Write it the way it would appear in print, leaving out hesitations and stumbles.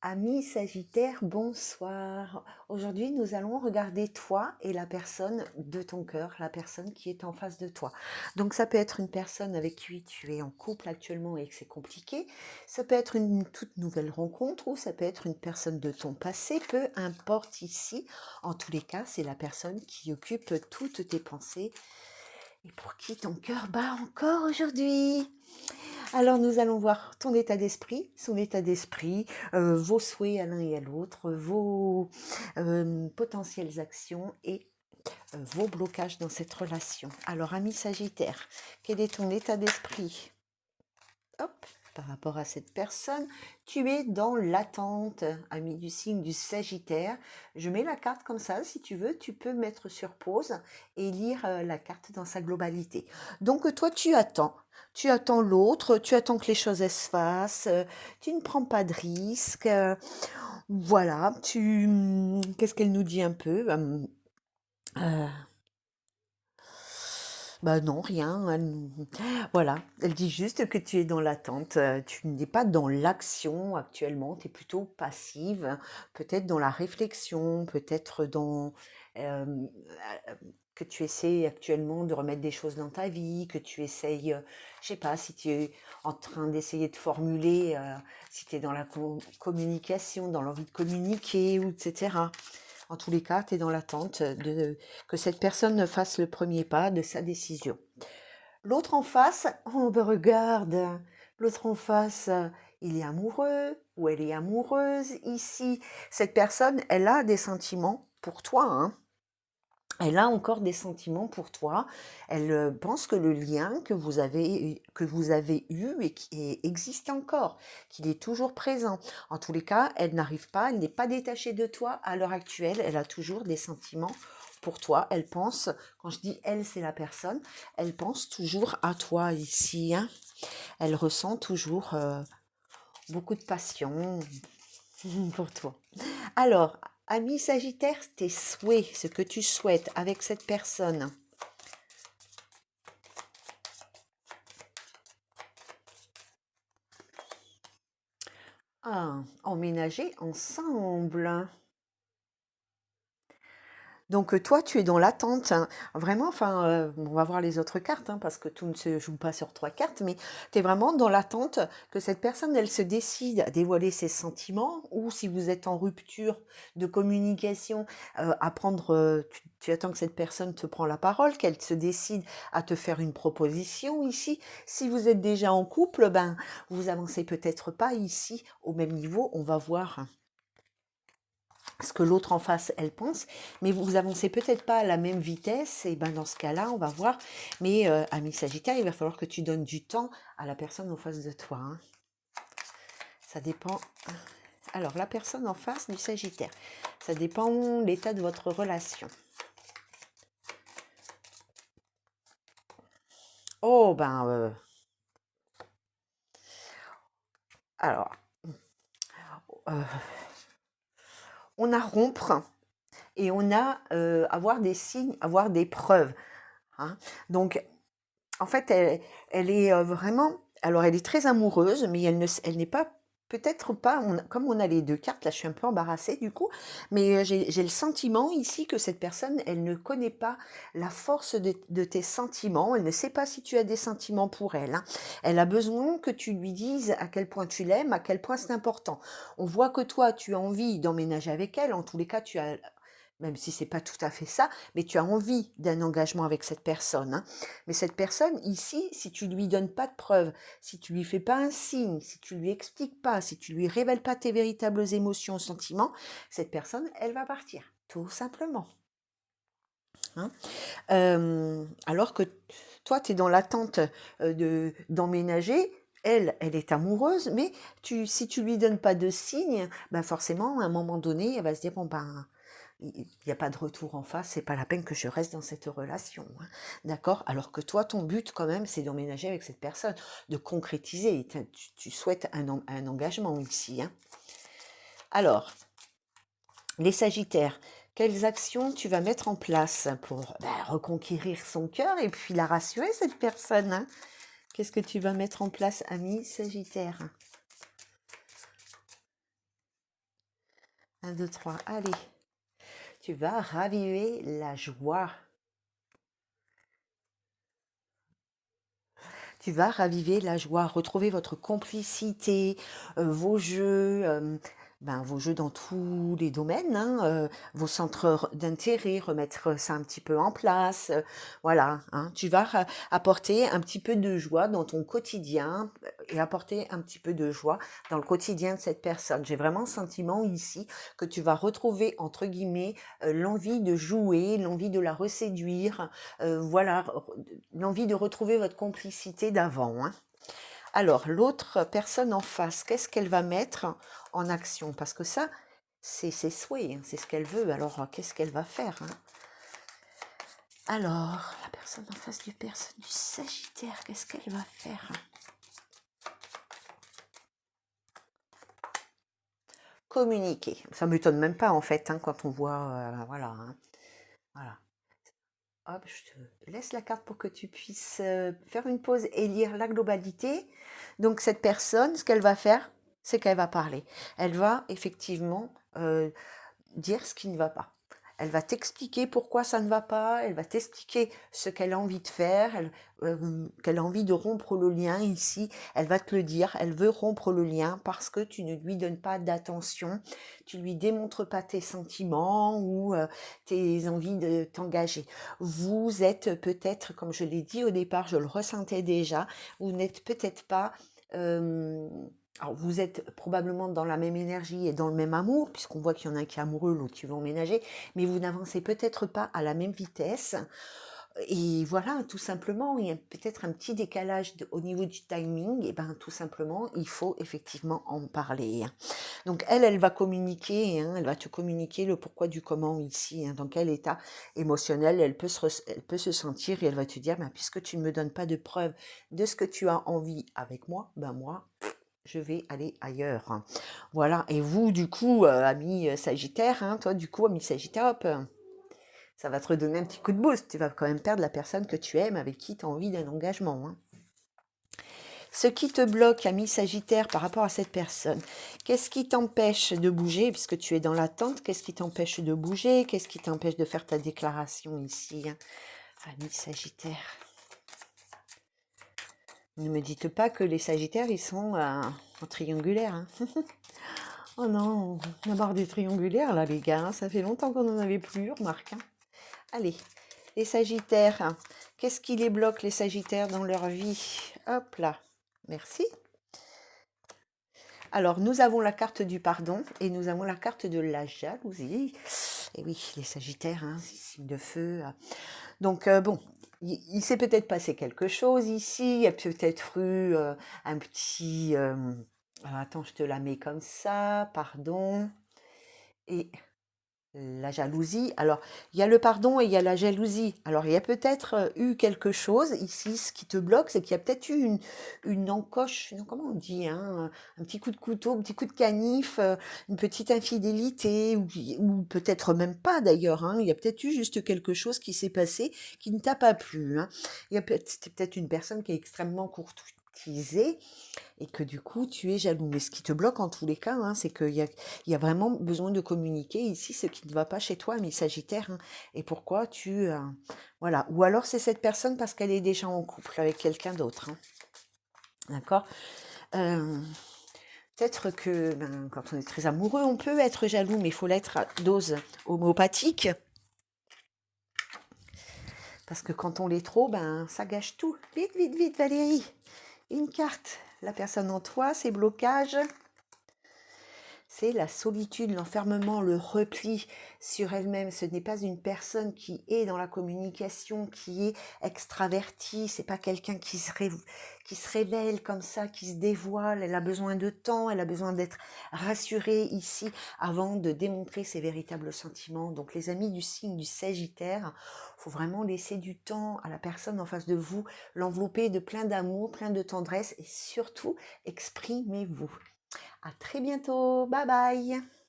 Ami Sagittaire, bonsoir. Aujourd'hui, nous allons regarder toi et la personne de ton cœur, la personne qui est en face de toi. Donc, ça peut être une personne avec qui tu es en couple actuellement et que c'est compliqué. Ça peut être une toute nouvelle rencontre ou ça peut être une personne de ton passé. Peu importe ici. En tous les cas, c'est la personne qui occupe toutes tes pensées et pour qui ton cœur bat encore aujourd'hui. Alors nous allons voir ton état d'esprit, son état d'esprit, vos souhaits à l'un et à l'autre, vos potentielles actions et vos blocages dans cette relation. Alors ami Sagittaire, quel est ton état d'esprit? Hop, par rapport à cette personne, tu es dans l'attente, ami du signe du Sagittaire. Je mets la carte comme ça, si tu veux, tu peux mettre sur pause et lire la carte dans sa globalité. Donc toi, tu attends l'autre, tu attends que les choses elles se fassent, tu ne prends pas de risques. Voilà, qu'est-ce qu'elle nous dit un peu? Euh, Bah non, rien. Voilà, elle dit juste que tu es dans l'attente. Tu n'es pas dans l'action actuellement, tu es plutôt passive, peut-être dans la réflexion, peut-être dans que tu essaies actuellement de remettre des choses dans ta vie, que tu essayes, je sais pas, si tu es en train d'essayer de formuler, si tu es dans la communication, dans l'envie de communiquer, ou etc. En tous les cas, tu es dans l'attente de que cette personne fasse le premier pas de sa décision. L'autre en face, oh ben regarde, l'autre en face, il est amoureux ou elle est amoureuse. Ici, cette personne, elle a des sentiments pour toi, hein. Elle a encore des sentiments pour toi. Elle pense que le lien que vous avez eu et qui existe encore, qu'il est toujours présent. En tous les cas, elle n'arrive pas, elle n'est pas détachée de toi à l'heure actuelle. Elle a toujours des sentiments pour toi. Elle pense, quand je dis elle, c'est la personne, elle pense toujours à toi ici, hein. Elle ressent toujours beaucoup de passion pour toi. Alors, ami Sagittaire, tes souhaits, ce que tu souhaites avec cette personne. Ah, emménager ensemble. Donc toi, tu es dans l'attente, hein. Vraiment, enfin, on va voir les autres cartes, hein, parce que tout ne se joue pas sur 3 cartes, mais tu es vraiment dans l'attente que cette personne, elle se décide à dévoiler ses sentiments, ou si vous êtes en rupture de communication, à prendre, tu attends que cette personne te prend la parole, qu'elle se décide à te faire une proposition ici. Si vous êtes déjà en couple, ben, vous avancez peut-être pas ici au même niveau, on va voir ce que l'autre en face, elle pense, mais vous avancez peut-être pas à la même vitesse, et ben dans ce cas-là, on va voir. Mais ami Sagittaire, il va falloir que tu donnes du temps à la personne en face de toi, hein. Ça dépend. Alors, la personne en face du Sagittaire, ça dépend de l'état de votre relation. Oh, ben, alors, euh, on a rompre et on a avoir des signes, avoir des preuves, hein. Donc, en fait, elle est vraiment, alors elle est très amoureuse, mais elle n'est pas, peut-être pas, comme on a les deux cartes, là je suis un peu embarrassée du coup, mais j'ai le sentiment ici que cette personne, elle ne connaît pas la force de tes sentiments, elle ne sait pas si tu as des sentiments pour elle, hein. Elle a besoin que tu lui dises à quel point tu l'aimes, à quel point c'est important. On voit que toi, tu as envie d'emménager avec elle, en tous les cas, tu as, même si c'est pas tout à fait ça, mais tu as envie d'un engagement avec cette personne, hein. Mais cette personne ici, si tu lui donnes pas de preuves, si tu lui fais pas un signe, si tu lui expliques pas, si tu lui révèles pas tes véritables émotions, sentiments, cette personne, elle va partir, tout simplement, hein. Alors que toi, tu es dans l'attente d'emménager. Elle est amoureuse, mais si tu lui donnes pas de signe, ben forcément, à un moment donné, elle va se dire, bon ben, il n'y a pas de retour en face, c'est pas la peine que je reste dans cette relation, hein. D'accord? Alors que toi, ton but quand même, c'est d'emménager avec cette personne, de concrétiser. Tu souhaites un engagement ici, hein. Alors, les Sagittaires, quelles actions tu vas mettre en place pour reconquérir son cœur et puis la rassurer, cette personne, hein? Qu'est-ce que tu vas mettre en place, ami Sagittaire? 1, 2, 3, allez. Tu vas raviver la joie. Tu vas raviver la joie, retrouver votre complicité, vos jeux, vos jeux dans tous les domaines, hein, vos centres d'intérêt, remettre ça un petit peu en place. Voilà, hein. Tu vas apporter un petit peu de joie dans ton quotidien et apporter un petit peu de joie dans le quotidien de cette personne. J'ai vraiment le sentiment ici que tu vas retrouver, entre guillemets, l'envie de jouer, l'envie de la reséduire, voilà, l'envie de retrouver votre complicité d'avant, hein. Alors, l'autre personne en face, qu'est-ce qu'elle va mettre en action? Parce que ça, c'est ses souhaits, hein, c'est ce qu'elle veut. Alors, qu'est-ce qu'elle va faire, hein? Alors, la personne en face du Sagittaire, qu'est-ce qu'elle va faire? Communiquer. Ça ne m'étonne même pas, en fait, hein, quand on voit, voilà, hein. Voilà. Hop, je te laisse la carte pour que tu puisses faire une pause et lire la globalité. Donc cette personne, ce qu'elle va faire, c'est qu'elle va parler. Elle va effectivement dire ce qui ne va pas. Elle va t'expliquer pourquoi ça ne va pas, elle va t'expliquer ce qu'elle a envie de faire, qu'elle a envie de rompre le lien ici, elle va te le dire, elle veut rompre le lien parce que tu ne lui donnes pas d'attention, tu lui démontres pas tes sentiments ou tes envies de t'engager. Vous êtes peut-être, comme je l'ai dit au départ, je le ressentais déjà, vous n'êtes peut-être pas... alors, vous êtes probablement dans la même énergie et dans le même amour, puisqu'on voit qu'il y en a un qui est amoureux, l'autre qui veut emménager, mais vous n'avancez peut-être pas à la même vitesse. Et voilà, tout simplement, il y a peut-être un petit décalage au niveau du timing, et bien tout simplement, il faut effectivement en parler, hein. Donc elle va communiquer, hein, elle va te communiquer le pourquoi du comment ici, hein, dans quel état émotionnel elle peut se sentir, et elle va te dire, puisque tu ne me donnes pas de preuves de ce que tu as envie avec moi, moi, je vais aller ailleurs, hein. Voilà, et vous, du coup, ami Sagittaire, hein, toi, du coup, ami Sagittaire, hop, ça va te redonner un petit coup de boost. Tu vas quand même perdre la personne que tu aimes, avec qui tu as envie d'un engagement, hein. Ce qui te bloque, ami Sagittaire, par rapport à cette personne, qu'est-ce qui t'empêche de bouger, puisque tu es dans l'attente, qu'est-ce qui t'empêche de bouger, qu'est-ce qui t'empêche de faire ta déclaration ici, hein, ami Sagittaire? Ne me dites pas que les Sagittaires, ils sont en triangulaire, hein. Oh non, on a marre des triangulaires là les gars, hein. Ça fait longtemps qu'on n'en avait plus, remarque, hein. Allez, les Sagittaires, hein. Qu'est-ce qui les bloque les Sagittaires dans leur vie? Hop là, merci. Alors, nous avons la carte du pardon et nous avons la carte de la jalousie. Et oui, les Sagittaires, hein, signe de feu. Donc, bon, il s'est peut-être passé quelque chose ici. Il y a peut-être eu un petit... attends, je te la mets comme ça. Pardon. Et la jalousie. Alors, il y a le pardon et il y a la jalousie. Alors, il y a peut-être eu quelque chose ici. Ce qui te bloque, c'est qu'il y a peut-être eu une encoche, non, comment on dit, hein, un petit coup de couteau, un petit coup de canif, une petite infidélité, ou peut-être même pas d'ailleurs, hein. Il y a peut-être eu juste quelque chose qui s'est passé qui ne t'a pas plu, hein. C'était peut-être une personne qui est extrêmement courtisée et que du coup tu es jaloux. Mais ce qui te bloque en tous les cas, hein, c'est qu'il y a vraiment besoin de communiquer ici ce qui ne va pas chez toi, mais Sagittaire, hein, et pourquoi tu... voilà. Ou alors c'est cette personne parce qu'elle est déjà en couple avec quelqu'un d'autre, hein. D'accord. Peut-être que quand on est très amoureux, on peut être jaloux, mais il faut l'être à dose homéopathique. Parce que quand on l'est trop, ça gâche tout. Vite, vite, vite, Valérie. Une carte. La personne en toi, ses blocages. C'est la solitude, l'enfermement, le repli sur elle-même. Ce n'est pas une personne qui est dans la communication, qui est extravertie. C'est pas quelqu'un qui se révèle comme ça, qui se dévoile. Elle a besoin de temps, elle a besoin d'être rassurée ici avant de démontrer ses véritables sentiments. Donc les amis du signe du Sagittaire, faut vraiment laisser du temps à la personne en face de vous, l'envelopper de plein d'amour, plein de tendresse et surtout exprimez-vous. À très bientôt. Bye bye.